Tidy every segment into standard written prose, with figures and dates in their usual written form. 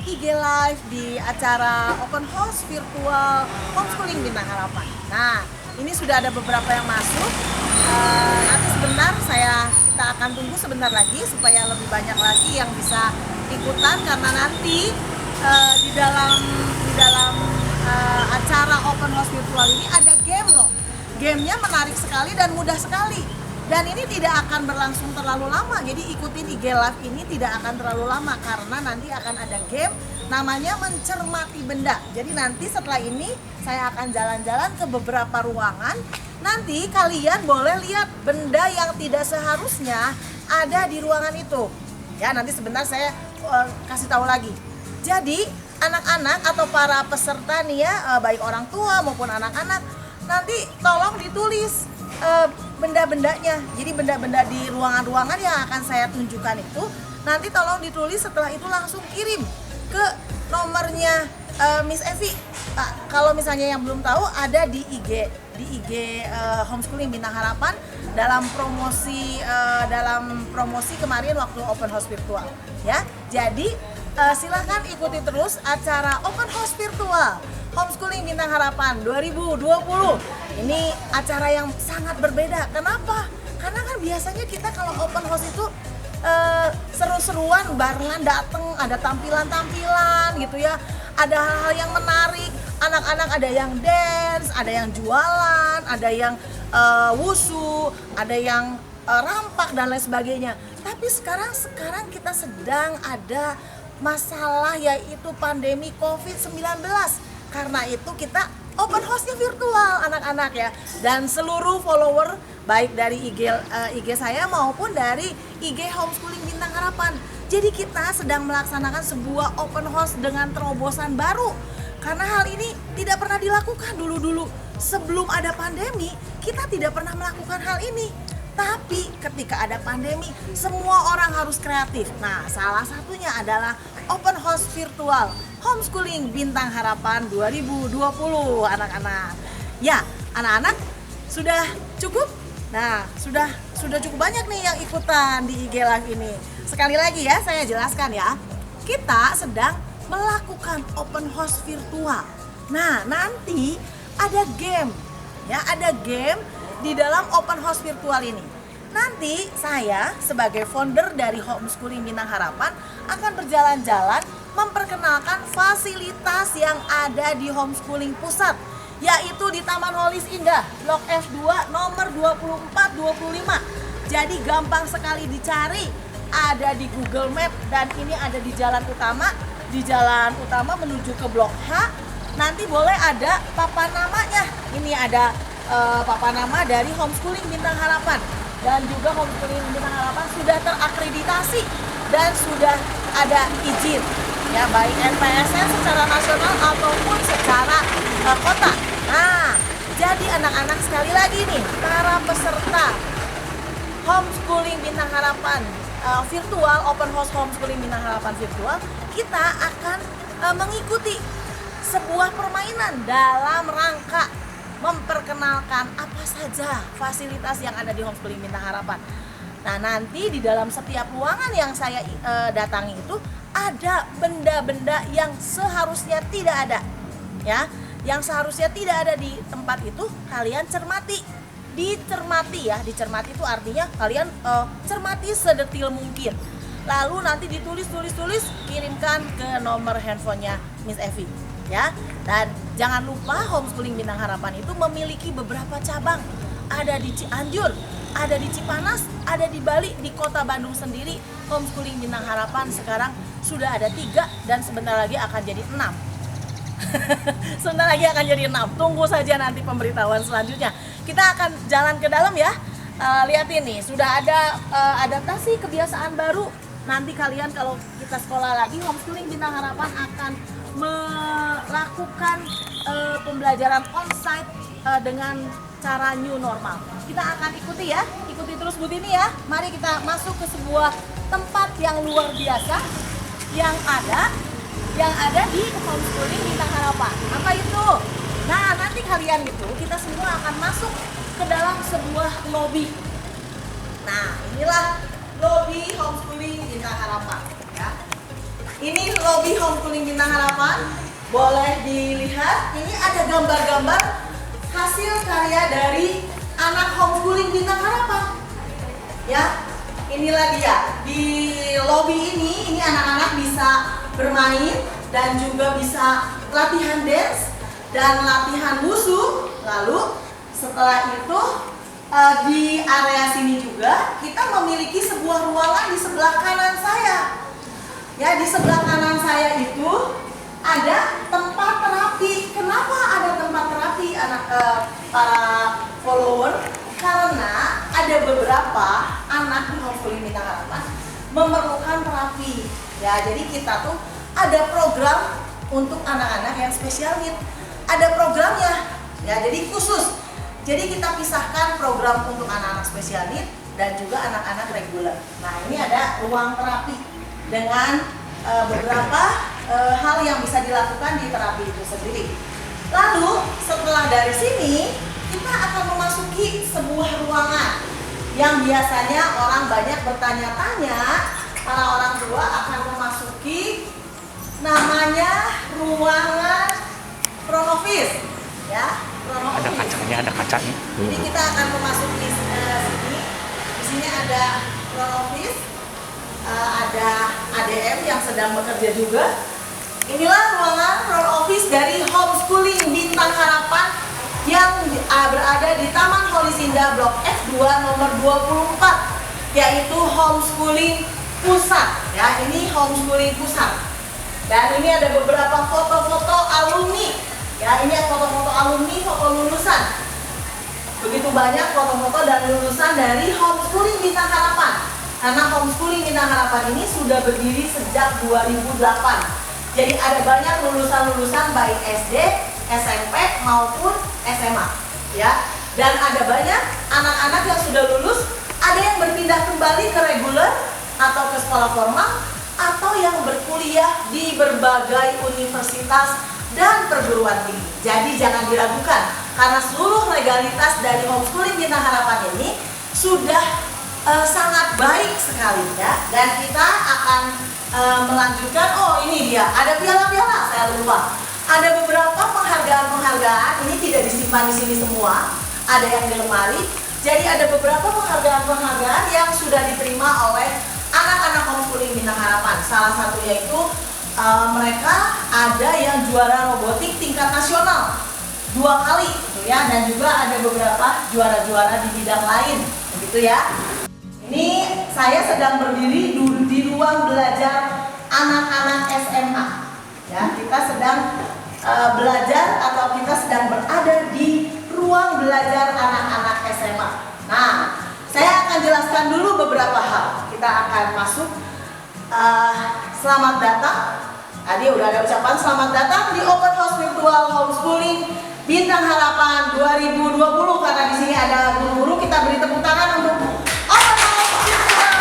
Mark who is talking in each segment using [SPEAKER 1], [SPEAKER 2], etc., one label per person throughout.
[SPEAKER 1] IG Live di acara Open House Virtual Homeschooling Bintang Harapan. Nah, ini sudah ada beberapa yang masuk. Nanti sebentar kita akan tunggu sebentar lagi supaya lebih banyak lagi yang bisa ikutan, karena nanti di dalam acara Open House Virtual ini ada game loh. Gamenya menarik sekali dan mudah sekali. Dan ini tidak akan berlangsung terlalu lama, jadi ikutin IG Live ini tidak akan terlalu lama karena nanti akan ada game namanya mencermati benda. Jadi nanti setelah ini saya akan jalan-jalan ke beberapa ruangan. Nanti kalian boleh lihat benda yang tidak seharusnya ada di ruangan itu. Ya, nanti sebentar saya kasih tahu lagi. Jadi anak-anak atau para peserta nih ya, baik orang tua maupun anak-anak, nanti tolong ditulis benda-bendanya. Jadi benda-benda di ruangan-ruangan yang akan saya tunjukkan itu nanti tolong ditulis, setelah itu langsung kirim ke nomornya Miss Evi. Kalau misalnya yang belum tahu, ada di IG Homeschooling Bintang Harapan dalam promosi kemarin waktu Open House Virtual ya. Jadi silahkan ikuti terus acara Open House Virtual Homeschooling Bintang Harapan 2020. Ini acara yang sangat berbeda. Kenapa? Karena kan biasanya kita kalau open house itu seru-seruan, barengan dateng, ada tampilan-tampilan gitu ya. Ada hal-hal yang menarik. Anak-anak ada yang dance, ada yang jualan, ada yang wushu, ada yang rampak dan lain sebagainya. Tapi sekarang kita sedang ada masalah, yaitu pandemi COVID-19. Karena itu kita open house-nya virtual anak-anak ya. Dan seluruh follower baik dari IG saya maupun dari IG Homeschooling Bintang Harapan. Jadi kita sedang melaksanakan sebuah open house dengan terobosan baru. Karena hal ini tidak pernah dilakukan dulu-dulu. Sebelum ada pandemi, kita tidak pernah melakukan hal ini. Tapi ketika ada pandemi, semua orang harus kreatif. Nah, salah satunya adalah Open House Virtual Homeschooling Bintang Harapan 2020 anak-anak. Ya, anak-anak sudah cukup? Nah, sudah cukup banyak nih yang ikutan di IG Live ini. Sekali lagi ya, saya jelaskan ya. Kita sedang melakukan Open House Virtual. Nah, nanti ada game. Ya, ada game di dalam Open House Virtual ini. Nanti saya sebagai founder dari Homeschooling Bintang Harapan akan berjalan-jalan memperkenalkan fasilitas yang ada di homeschooling pusat, yaitu di Taman Holis Indah, Blok F2 nomor 2425. Jadi gampang sekali dicari, ada di Google Map dan ini ada di jalan utama. Di jalan utama menuju ke Blok H, nanti boleh ada papan namanya. Ini ada papan nama dari Homeschooling Bintang Harapan, dan juga Homeschooling Bintang Harapan sudah terakreditasi dan sudah ada izin ya, baik NPSN secara nasional ataupun secara kota. Nah, jadi anak-anak sekali lagi nih, para peserta Homeschooling Bintang Harapan virtual, Open House Homeschooling Bintang Harapan virtual, kita akan mengikuti sebuah permainan dalam rangka memperkenalkan apa saja fasilitas yang ada di Homeschooling Bintang Harapan. Nah, nanti di dalam setiap ruangan yang saya datangi itu ada benda-benda yang seharusnya tidak ada. Ya, yang seharusnya tidak ada di tempat itu kalian cermati. Dicermati ya, dicermati itu artinya kalian cermati sedetil mungkin. Lalu nanti ditulis, kirimkan ke nomor handphonenya Miss Evi. Ya, dan jangan lupa Homeschooling Bintang Harapan itu memiliki beberapa cabang. Ada di Cianjur, ada di Cipanas, ada di Bali, di Kota Bandung sendiri. Homeschooling Bintang Harapan sekarang sudah ada 3 dan sebentar lagi akan jadi 6. Sebentar lagi akan jadi 6. Tunggu saja nanti pemberitahuan selanjutnya. Kita akan jalan ke dalam ya. Lihat ini, sudah ada adaptasi kebiasaan baru. Nanti kalian kalau kita sekolah lagi, Homeschooling Bintang Harapan akan melakukan pembelajaran onsite dengan cara new normal. Kita akan ikuti ya, ikuti terus Bu Tini ya. Mari kita masuk ke sebuah tempat yang luar biasa yang ada di Homeschooling Bintang Harapan. Apa itu? Nah, nanti kalian itu kita semua akan masuk ke dalam sebuah lobby. Nah, inilah lobby Homeschooling Bintang Harapan ya. Ini lobi homeschooling Bintang Harapan. Boleh dilihat, ini ada gambar-gambar hasil karya dari anak homeschooling Bintang Harapan. Ya, inilah dia. Di lobi ini anak-anak bisa bermain dan juga bisa latihan dance dan latihan wushu. Lalu setelah itu di area sini juga kita memiliki sebuah ruangan di sebelah kanan saya. Ya, di sebelah kanan saya itu ada tempat terapi. Kenapa ada tempat terapi para follower? Karena ada beberapa anak di homeschooling Bintang Harapan memerlukan terapi. Ya, jadi kita tuh ada program untuk anak-anak yang spesial needs. Ada programnya. Ya, jadi khusus. Jadi kita pisahkan program untuk anak-anak spesial needs dan juga anak-anak reguler. Nah, ini ada ruang terapi dengan beberapa hal yang bisa dilakukan di terapi itu sendiri. Lalu setelah dari sini kita akan memasuki sebuah ruangan yang biasanya orang banyak bertanya-tanya. Para orang tua akan memasuki namanya ruangan front office, ya.
[SPEAKER 2] Ada kacanya, ada kacanya.
[SPEAKER 1] Jadi kita akan memasuki sini. Di sini ada front office. Ada ADM yang sedang bekerja juga. Inilah ruangan front office dari homeschooling Bintang Harapan yang berada di Taman Holisinda Blok F2 nomor 24, yaitu homeschooling pusat. Ya, ini homeschooling pusat. Dan ini ada beberapa foto-foto alumni. Ya, ini foto-foto alumni, foto lulusan. Begitu banyak foto-foto dan lulusan dari homeschooling Bintang Harapan. Karena homeschooling Bintang Harapan ini sudah berdiri sejak 2008. Jadi ada banyak lulusan-lulusan baik SD, SMP maupun SMA, ya. Dan ada banyak anak-anak yang sudah lulus, ada yang berpindah kembali ke reguler atau ke sekolah formal, atau yang berkuliah di berbagai universitas dan perguruan tinggi. Jadi jangan diragukan, karena seluruh legalitas dari homeschooling Bintang Harapan ini sudah sangat baik sekali, ya. Dan kita akan melanjutkan. Oh, ini dia, ada piala-piala, saya lupa. Ada beberapa penghargaan-penghargaan, ini tidak disimpan di sini semua, ada yang di lemari. Jadi ada beberapa penghargaan-penghargaan yang sudah diterima oleh anak-anak homeschooling Bintang Harapan. Salah satunya itu mereka ada yang juara robotik tingkat nasional 2 kali, gitu ya. Dan juga ada beberapa juara-juara di bidang lain, begitu ya. Ini saya sedang berdiri di ruang belajar anak-anak SMA. Ya, kita sedang belajar atau kita sedang berada di ruang belajar anak-anak SMA. Nah, saya akan jelaskan dulu beberapa hal. Kita akan masuk. Selamat datang. Tadi udah ada ucapan selamat datang di Open House Virtual Homeschooling Bintang Harapan 2020. Karena di sini ada guru-guru, kita beri tepuk tangan untuk Open House Virtual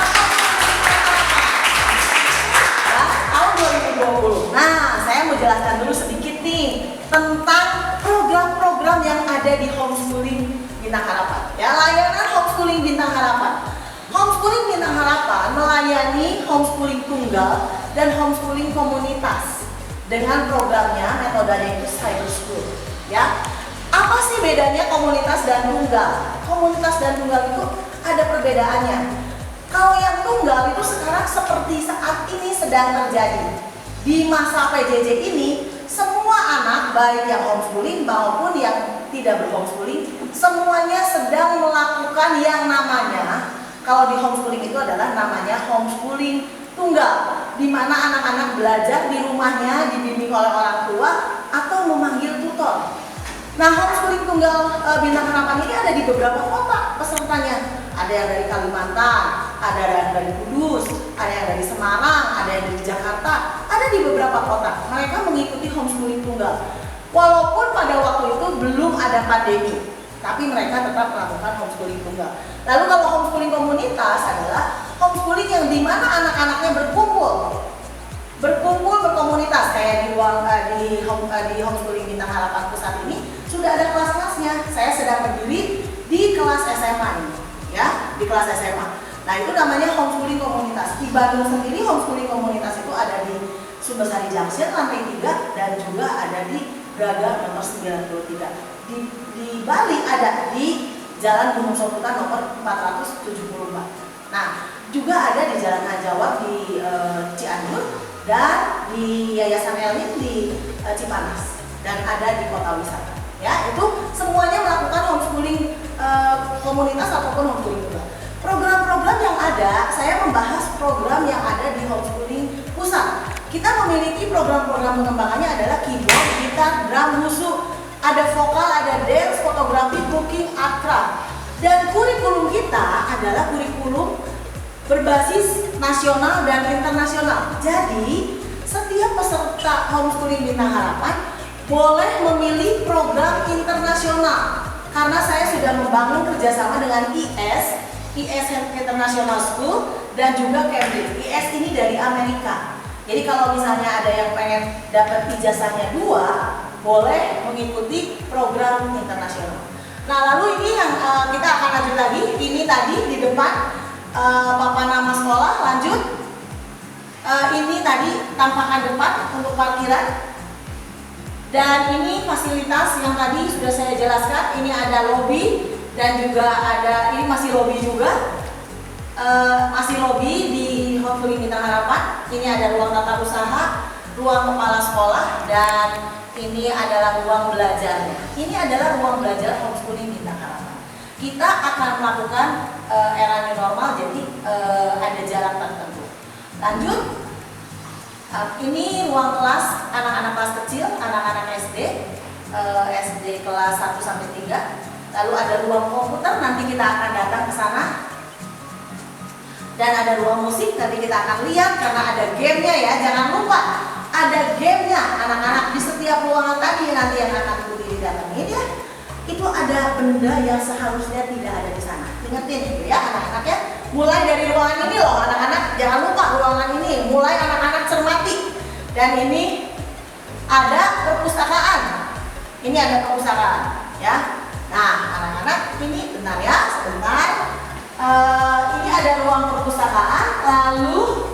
[SPEAKER 1] tahun 2020. Nah, saya mau jelaskan dulu sedikit nih tentang program-program yang ada di homeschooling Bintang Harapan. Ya, layanan homeschooling Bintang Harapan. Homeschooling Bintang Harapan melayani homeschooling tunggal dan homeschooling komunitas dengan programnya metodenya itu cyber school. Ya, apa sih bedanya komunitas dan tunggal? Komunitas dan tunggal itu ada perbedaannya. Kalau yang tunggal itu sekarang seperti saat ini sedang terjadi di masa PJJ ini, semua anak baik yang homeschooling maupun yang tidak berhomeschooling semuanya sedang melakukan yang namanya, kalau di homeschooling itu adalah namanya homeschooling tunggal, di mana anak-anak belajar di rumahnya dibimbing oleh orang tua atau memanggil tutor. Nah, homeschooling tunggal Bintang Harapan ini ada di beberapa kota pesertanya. Ada yang dari Kalimantan, ada yang dari Kudus, ada yang dari Semarang, ada yang dari Jakarta, ada di beberapa kota. Mereka mengikuti homeschooling tunggal. Walaupun pada waktu itu belum ada pandemi, tapi mereka tetap melakukan homeschooling tunggal. Lalu kalau homeschooling komunitas adalah homeschooling yang dimana anak-anaknya berkumpul berkomunitas, kayak di ruang di homeschooling Bintang Harapan pusat ini sudah ada kelas-kelasnya. Saya sedang berdiri di kelas SMA ini, ya, di kelas SMA. Nah, itu namanya homeschooling komunitas. Di Bandung sendiri homeschooling komunitas itu ada di Sumbersari Junction lantai 3 dan juga ada di Braga nomor 93. Di Bali ada di Jalan Gunung Soputan nomor 474. Nah, juga ada di Jalan Hajawar di Cianjur dan di Yayasan Elin di Cipanas dan ada di Kota Wisata. Ya, itu semuanya melakukan homeschooling komunitas ataupun homeschooling juga. Program-program yang ada, saya membahas program yang ada di homeschooling pusat. Kita memiliki program-program pengembangannya adalah keyboard, gitar, drum, wushu, ada vokal, ada dance, fotografi, cooking, art craft. Dan kurikulum kita adalah kurikulum berbasis nasional dan internasional. Jadi, setiap peserta homeschooling Bintang Harapan boleh memilih program internasional. Karena saya sudah membangun kerjasama dengan IS International School dan juga Cambridge. IS ini dari Amerika. Jadi kalau misalnya ada yang pengen dapat ijazahnya 2, boleh mengikuti program internasional. Nah, lalu ini yang kita akan lanjut lagi. Ini tadi di depan papan nama sekolah, lanjut. Ini tadi tampakan depan untuk parkiran. Dan ini fasilitas yang tadi sudah saya jelaskan. Ini ada lobby dan juga ada, ini masih lobby juga. Masih lobby di homeschooling Bintang Harapan. Ini ada ruang tata usaha, ruang kepala sekolah, dan ini adalah ruang belajarnya. Ini adalah ruang belajar homeschooling Bintang Harapan. Kita akan melakukan era new normal, jadi ada jarak tertentu. Lanjut, ini ruang kelas anak-anak kelas kecil, anak-anak SD, SD kelas 1 sampai 3. Lalu ada ruang komputer, nanti kita akan datang ke sana. Dan ada ruang musik, nanti kita akan lihat karena ada gamenya ya. Jangan lupa ada gamenya anak-anak di setiap ruangan tadi nanti yang akan Ibu Diri datangin ya. Itu ada benda yang seharusnya tidak ada di sana. Ingetin itu ya anak-anak ya. Mulai dari ruangan ini loh anak-anak, jangan lupa ruangan ini. Mulai anak-anak cermati. Dan ini ada perpustakaan. Ini ada perpustakaan ya. Nah anak-anak ini bentar ya, sebentar. Ini ada ruang perpustakaan, lalu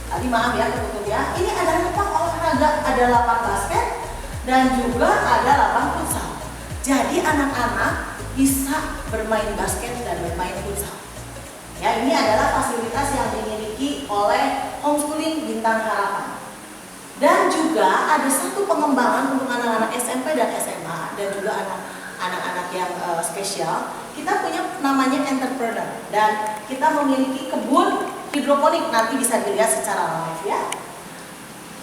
[SPEAKER 1] tadi maaf ya ketutup ya. Ini ada lapang olahraga, ada lapang basket dan juga ada lapang futsal. Jadi anak-anak bisa bermain basket dan bermain futsal. Ya, ini adalah fasilitas yang dimiliki oleh homeschooling Bintang Harapan. Dan juga ada satu pengembangan untuk anak-anak SMP dan SMA dan juga anak-anak yang spesial. Kita punya namanya entrepreneur dan kita memiliki kebun hidroponik, nanti bisa dilihat secara live ya.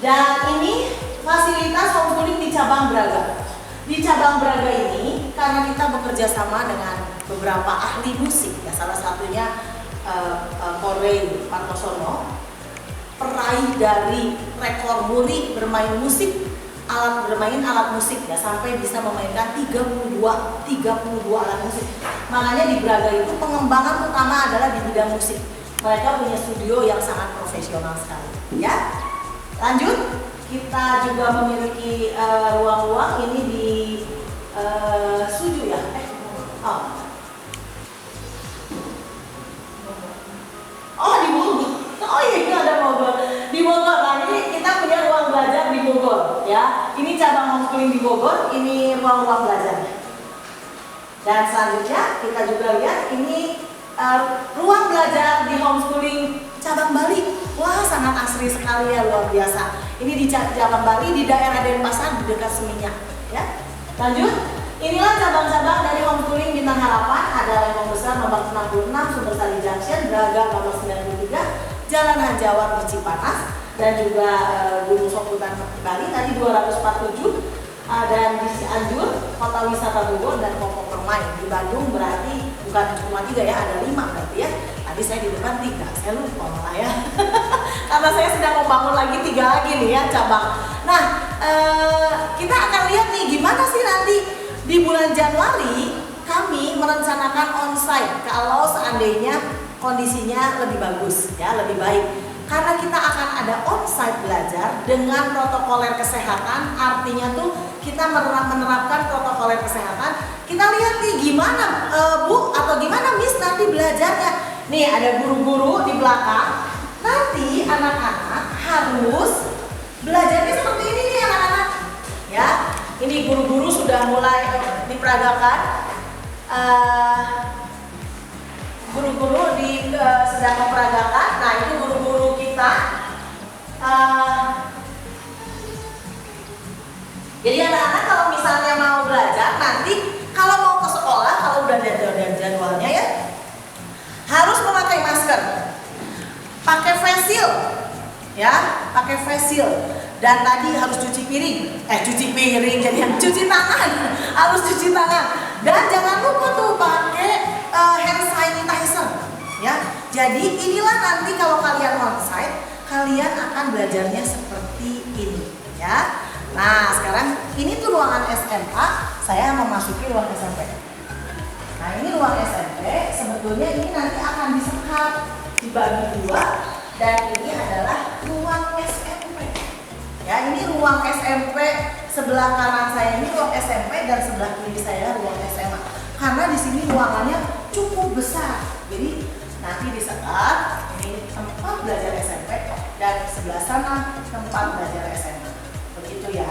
[SPEAKER 1] Dan ini fasilitas homeschooling di cabang Braga. Di cabang Braga ini karena kita bekerja sama dengan beberapa ahli musik ya, salah satunya Korey Partosono, peraih dari rekor muri bermain musik, bermain alat musik ya, sampai bisa memainkan 32 alat musik. Makanya di Braga itu pengembangan utama adalah di bidang musik. Mereka punya studio yang sangat profesional sekali ya. Lanjut, kita juga memiliki ruang-ruang ini di Suju ya. Di Bogor. Oh iya, ini ada Bogor. Di Bogor, nah ini kita punya ruang belajar di Bogor ya. Ini cabang homeschooling di Bogor, ini ruang-ruang belajarnya. Dan selanjutnya kita juga lihat ini ruang belajar di homeschooling cabang Bali. Wah, sangat asri sekali ya, luar biasa. Ini di cabang Bali di daerah Denpasar di dekat Seminyak ya. Lanjut, inilah cabang-cabang dari homeschooling Bintang Harapan. Ada Lembang Besar nomor 66, Sumbersari Junction, Braga nomor 93, Jalan Hajawar di Cipanas, dan juga Gunung Soputan Bali tadi 247, dan di Cianjur, Kota Wisata Bogor, dan Koko Permai. Di Bandung berarti bukan cuma 3 ya, ada 5 berarti ya. Tadi saya di depan 3, saya lupa malah ya. Karena saya sedang membangun lagi 3 lagi nih ya cabang. Nah, kita akan lihat nih gimana sih nanti di bulan Januari kami merencanakan onsite kalau seandainya kondisinya lebih bagus ya, lebih baik. Karena kita akan ada onsite belajar dengan protokoler kesehatan, artinya tuh kita menerapkan protokoler kesehatan. Kita lihat nih gimana Bu atau gimana Miss nanti belajarnya. Nih ada guru-guru di belakang. Nanti anak-anak harus belajar mulai diperagakan. Guru-guru sedang memperagakan. Nah, itu guru-guru kita. Jadi anak-anak kalau misalnya mau belajar nanti, kalau mau ke sekolah, kalau udah ada jadwalnya ya, harus memakai masker, pakai face shield, ya, pakai face shield. Dan tadi harus cuci piring, jadi yang cuci tangan, harus cuci tangan. Dan jangan lupa tuh pakai hand sanitizer, ya. Jadi inilah nanti kalau kalian onsite, kalian akan belajarnya seperti ini, ya. Nah, sekarang ini tuh ruangan SMA, saya memasuki ruang SMP. Nah, ini ruang SMP, sebetulnya ini nanti akan disekat, dibagi dua, dan ini adalah ruang SMP. Ya, ini ruang SMP, sebelah kanan saya ini ruang SMP dan sebelah kiri saya ruang SMA. Karena di sini ruangannya cukup besar. Jadi nanti disekat, ini tempat belajar SMP dan sebelah sana tempat belajar SMA. Begitu ya.